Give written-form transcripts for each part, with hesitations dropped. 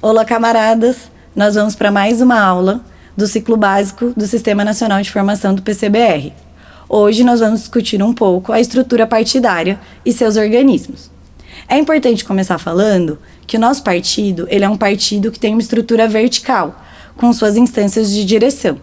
Olá, camaradas! Nós vamos para mais uma aula do ciclo básico do Sistema Nacional de Formação do PCBR. Hoje nós vamos discutir um pouco a estrutura partidária e seus organismos. É importante começar falando que o nosso partido ele é um partido que tem uma estrutura vertical, com suas instâncias de direção,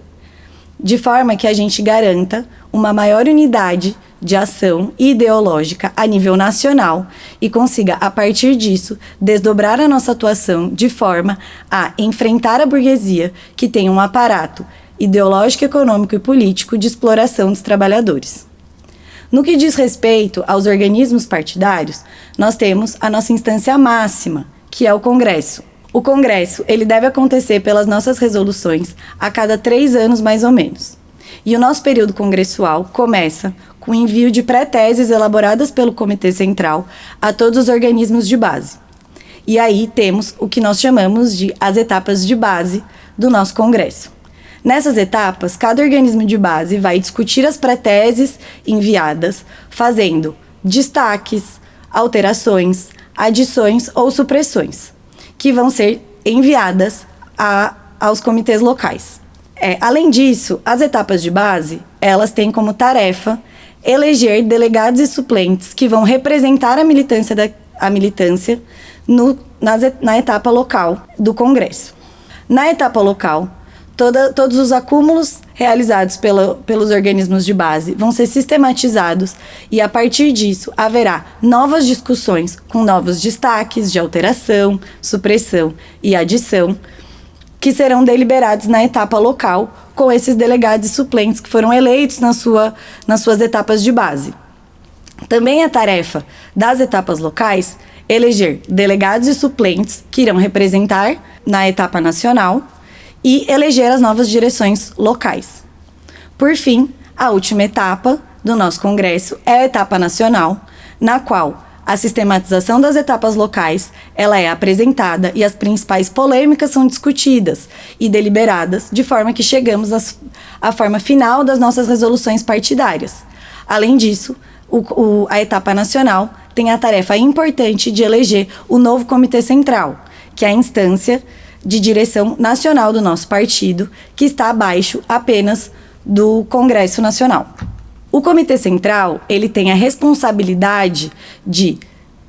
de forma que a gente garanta uma maior unidade de ação ideológica a nível nacional e consiga, a partir disso, desdobrar a nossa atuação de forma a enfrentar a burguesia que tem um aparato ideológico, econômico e político de exploração dos trabalhadores. No que diz respeito aos organismos partidários, nós temos a nossa instância máxima, que é o Congresso. O Congresso ele deve acontecer pelas nossas resoluções a cada 3 anos, mais ou menos. E o nosso período congressual começa com o envio de pré-teses elaboradas pelo Comitê Central a todos os organismos de base. E aí temos o que nós chamamos de as etapas de base do nosso Congresso. Nessas etapas, cada organismo de base vai discutir as pré-teses enviadas, fazendo destaques, alterações, adições ou supressões, que vão ser enviadas aos comitês locais. Além disso, as etapas de base, elas têm como tarefa eleger delegados e suplentes que vão representar a militância na etapa local do Congresso. Na etapa local, todos os acúmulos realizados pelos organismos de base vão ser sistematizados e, a partir disso, haverá novas discussões com novos destaques de alteração, supressão e adição, que serão deliberados na etapa local com esses delegados e suplentes que foram eleitos nas suas etapas de base. Também é tarefa das etapas locais eleger delegados e suplentes que irão representar na etapa nacional e eleger as novas direções locais. Por fim, a última etapa do nosso Congresso é a etapa nacional, na qual a sistematização das etapas locais ela é apresentada e as principais polêmicas são discutidas e deliberadas, de forma que chegamos à forma final das nossas resoluções partidárias. Além disso, a etapa nacional tem a tarefa importante de eleger o novo Comitê Central, que é a instância de direção nacional do nosso partido, que está abaixo apenas do Congresso Nacional. O Comitê Central, ele tem a responsabilidade de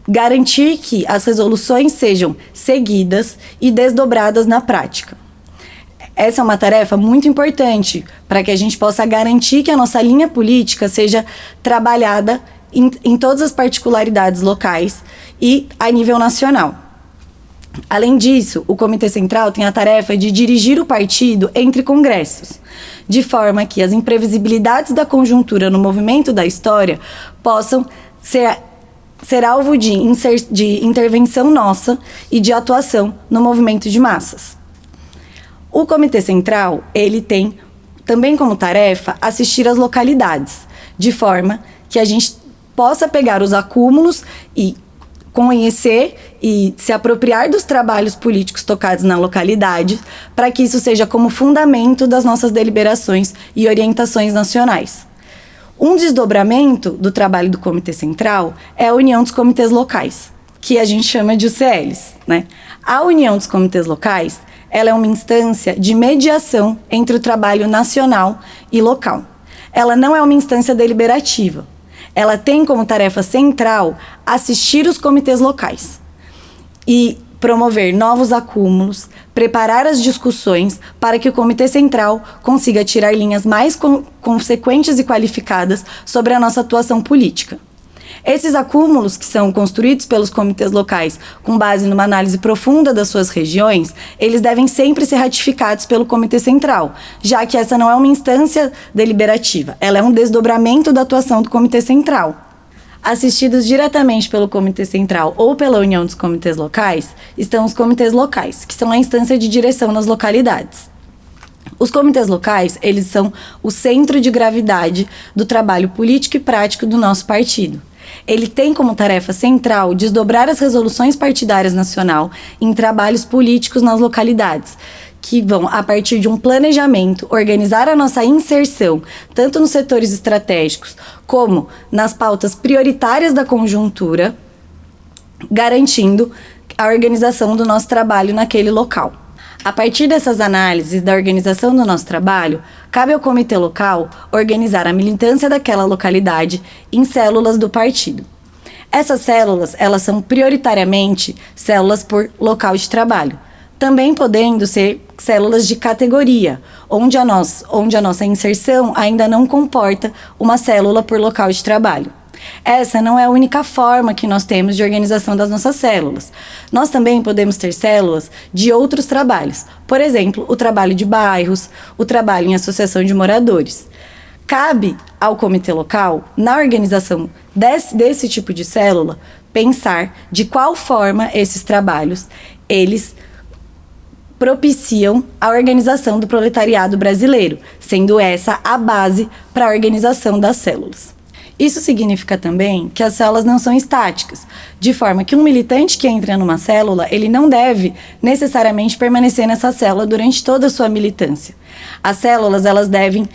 garantir que as resoluções sejam seguidas e desdobradas na prática. Essa é uma tarefa muito importante para que a gente possa garantir que a nossa linha política seja trabalhada em todas as particularidades locais e a nível nacional. Além disso, o Comitê Central tem a tarefa de dirigir o partido entre congressos, de forma que as imprevisibilidades da conjuntura no movimento da história possam ser alvo de intervenção nossa e de atuação no movimento de massas. O Comitê Central, ele tem também como tarefa assistir às localidades, de forma que a gente possa pegar os acúmulos e conhecer e se apropriar dos trabalhos políticos tocados na localidade, para que isso seja como fundamento das nossas deliberações e orientações nacionais. Um desdobramento do trabalho do Comitê Central é a união dos comitês locais, que a gente chama de UCLs, né? A união dos comitês locais, ela é uma instância de mediação entre o trabalho nacional e local. Ela não é uma instância deliberativa. Ela tem como tarefa central assistir os comitês locais e promover novos acúmulos, preparar as discussões para que o Comitê Central consiga tirar linhas mais consequentes e qualificadas sobre a nossa atuação política. Esses acúmulos, que são construídos pelos comitês locais com base numa análise profunda das suas regiões, eles devem sempre ser ratificados pelo Comitê Central, já que essa não é uma instância deliberativa, ela é um desdobramento da atuação do Comitê Central. Assistidos diretamente pelo Comitê Central ou pela União dos Comitês Locais, estão os comitês locais, que são a instância de direção nas localidades. Os comitês locais, eles são o centro de gravidade do trabalho político e prático do nosso partido. Ele tem como tarefa central desdobrar as resoluções partidárias nacional em trabalhos políticos nas localidades, que vão, a partir de um planejamento, organizar a nossa inserção, tanto nos setores estratégicos como nas pautas prioritárias da conjuntura, garantindo a organização do nosso trabalho naquele local. A partir dessas análises da organização do nosso trabalho, cabe ao comitê local organizar a militância daquela localidade em células do partido. Essas células, elas são prioritariamente células por local de trabalho, também podendo ser células de categoria, onde a nossa inserção ainda não comporta uma célula por local de trabalho. Essa não é a única forma que nós temos de organização das nossas células. Nós também podemos ter células de outros trabalhos, por exemplo, o trabalho de bairros, o trabalho em associação de moradores. Cabe ao comitê local, na organização desse tipo de célula, pensar de qual forma esses trabalhos, eles propiciam a organização do proletariado brasileiro, sendo essa a base para a organização das células. Isso significa também que as células não são estáticas, de forma que um militante que entra numa célula, ele não deve necessariamente permanecer nessa célula durante toda a sua militância. As células, elas devem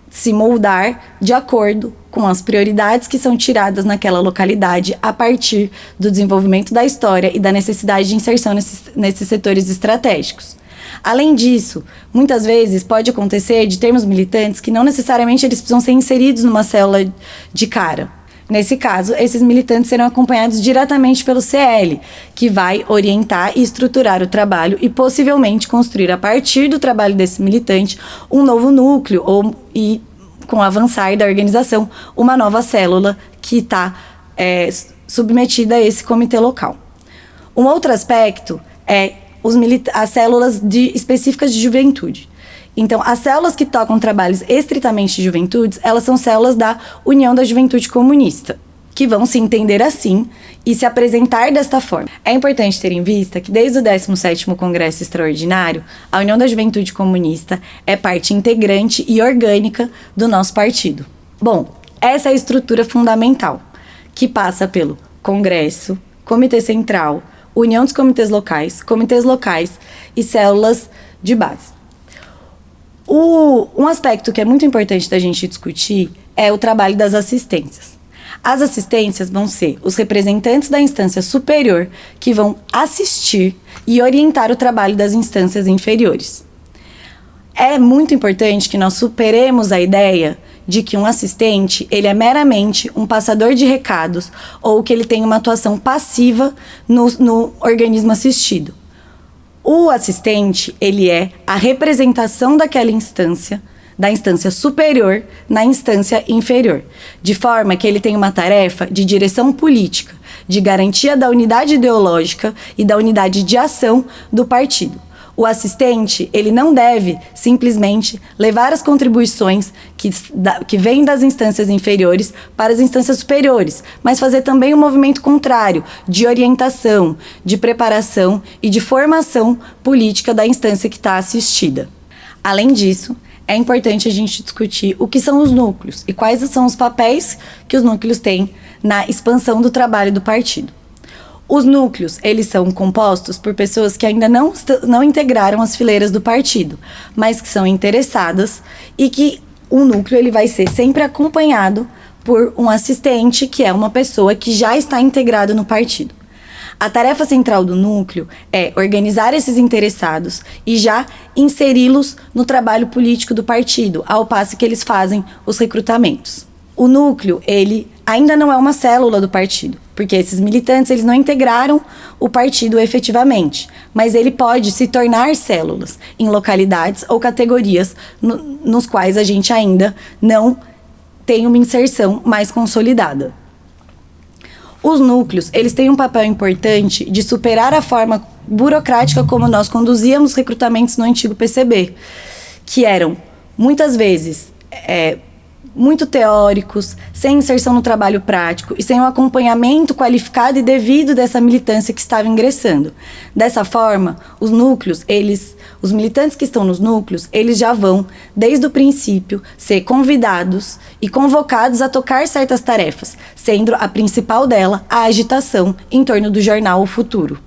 se moldar de acordo com as prioridades que são tiradas naquela localidade a partir do desenvolvimento da história e da necessidade de inserção nesses setores estratégicos. Além disso, muitas vezes pode acontecer de termos militantes que não necessariamente eles precisam ser inseridos numa célula de cara. Nesse caso, esses militantes serão acompanhados diretamente pelo CL, que vai orientar e estruturar o trabalho e possivelmente construir a partir do trabalho desse militante um novo núcleo e, com o avançar da organização, uma nova célula que está submetida a esse comitê local. Um outro aspecto é as células específicas de juventude. Então, as células que tocam trabalhos estritamente de juventudes, elas são células da União da Juventude Comunista, que vão se entender assim e se apresentar desta forma. É importante ter em vista que desde o 17º Congresso Extraordinário, a União da Juventude Comunista é parte integrante e orgânica do nosso partido. Bom, essa é a estrutura fundamental, que passa pelo Congresso, Comitê Central, União dos comitês locais e células de base. Um aspecto que é muito importante da gente discutir é o trabalho das assistências. As assistências vão ser os representantes da instância superior que vão assistir e orientar o trabalho das instâncias inferiores. É muito importante que nós superemos a ideia de que um assistente, ele é meramente um passador de recados ou que ele tem uma atuação passiva no organismo assistido. O assistente, ele é a representação daquela instância, da instância superior na instância inferior, de forma que ele tem uma tarefa de direção política, de garantia da unidade ideológica e da unidade de ação do partido. O assistente, ele não deve simplesmente levar as contribuições que vêm das instâncias inferiores para as instâncias superiores, mas fazer também um movimento contrário, de orientação, de preparação e de formação política da instância que está assistida. Além disso, é importante a gente discutir o que são os núcleos e quais são os papéis que os núcleos têm na expansão do trabalho do partido. Os núcleos, eles são compostos por pessoas que ainda não integraram as fileiras do partido, mas que são interessadas e que o núcleo ele vai ser sempre acompanhado por um assistente, que é uma pessoa que já está integrada no partido. A tarefa central do núcleo é organizar esses interessados e já inseri-los no trabalho político do partido, ao passo que eles fazem os recrutamentos. O núcleo, ele ainda não é uma célula do partido, porque esses militantes eles não integraram o partido efetivamente, mas ele pode se tornar células em localidades ou categorias nos quais a gente ainda não tem uma inserção mais consolidada. Os núcleos, eles têm um papel importante de superar a forma burocrática como nós conduzíamos recrutamentos no antigo PCB, que eram, muitas vezes, muito teóricos, sem inserção no trabalho prático e sem um acompanhamento qualificado e devido dessa militância que estava ingressando. Dessa forma, os militantes que estão nos núcleos, eles já vão, desde o princípio, ser convidados e convocados a tocar certas tarefas, sendo a principal dela a agitação em torno do jornal O Futuro.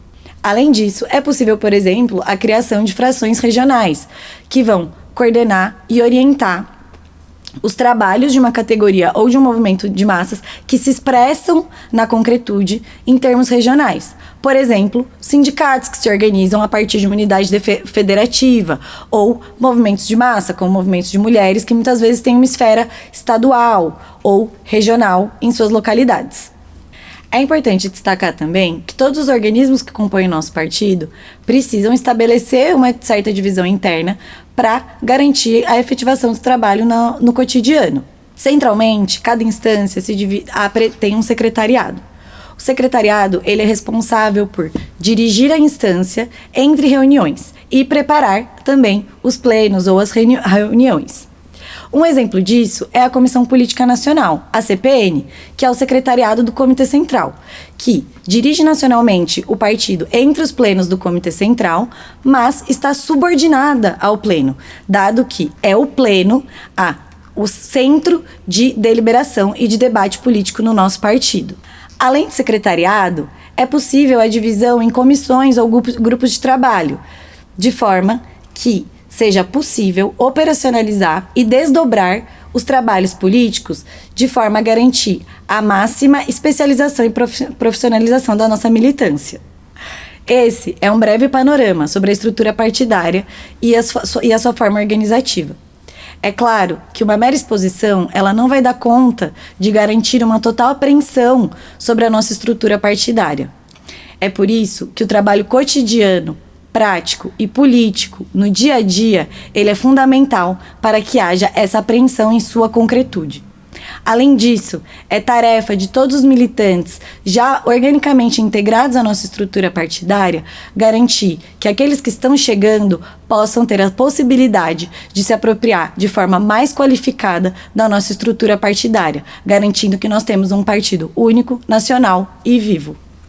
Além disso, é possível, por exemplo, a criação de frações regionais, que vão coordenar e orientar os trabalhos de uma categoria ou de um movimento de massas que se expressam na concretude em termos regionais. Por exemplo, sindicatos que se organizam a partir de uma unidade federativa, ou movimentos de massa, como movimentos de mulheres, que muitas vezes têm uma esfera estadual ou regional em suas localidades. É importante destacar também que todos os organismos que compõem o nosso partido precisam estabelecer uma certa divisão interna para garantir a efetivação do trabalho no cotidiano. Centralmente, cada instância tem um secretariado. O secretariado ele é responsável por dirigir a instância entre reuniões e preparar também os plenos ou as reuniões. Um exemplo disso é a Comissão Política Nacional, a CPN, que é o secretariado do Comitê Central, que dirige nacionalmente o partido entre os plenos do Comitê Central, mas está subordinada ao pleno, dado que é o pleno o centro de deliberação e de debate político no nosso partido. Além de secretariado, é possível a divisão em comissões ou grupos de trabalho, de forma que seja possível operacionalizar e desdobrar os trabalhos políticos de forma a garantir a máxima especialização e profissionalização da nossa militância. Esse é um breve panorama sobre a estrutura partidária e a sua forma organizativa. É claro que uma mera exposição ela não vai dar conta de garantir uma total apreensão sobre a nossa estrutura partidária. É por isso que o trabalho cotidiano, prático e político no dia a dia, ele é fundamental para que haja essa apreensão em sua concretude. Além disso, é tarefa de todos os militantes já organicamente integrados à nossa estrutura partidária garantir que aqueles que estão chegando possam ter a possibilidade de se apropriar de forma mais qualificada da nossa estrutura partidária, garantindo que nós temos um partido único, nacional e vivo.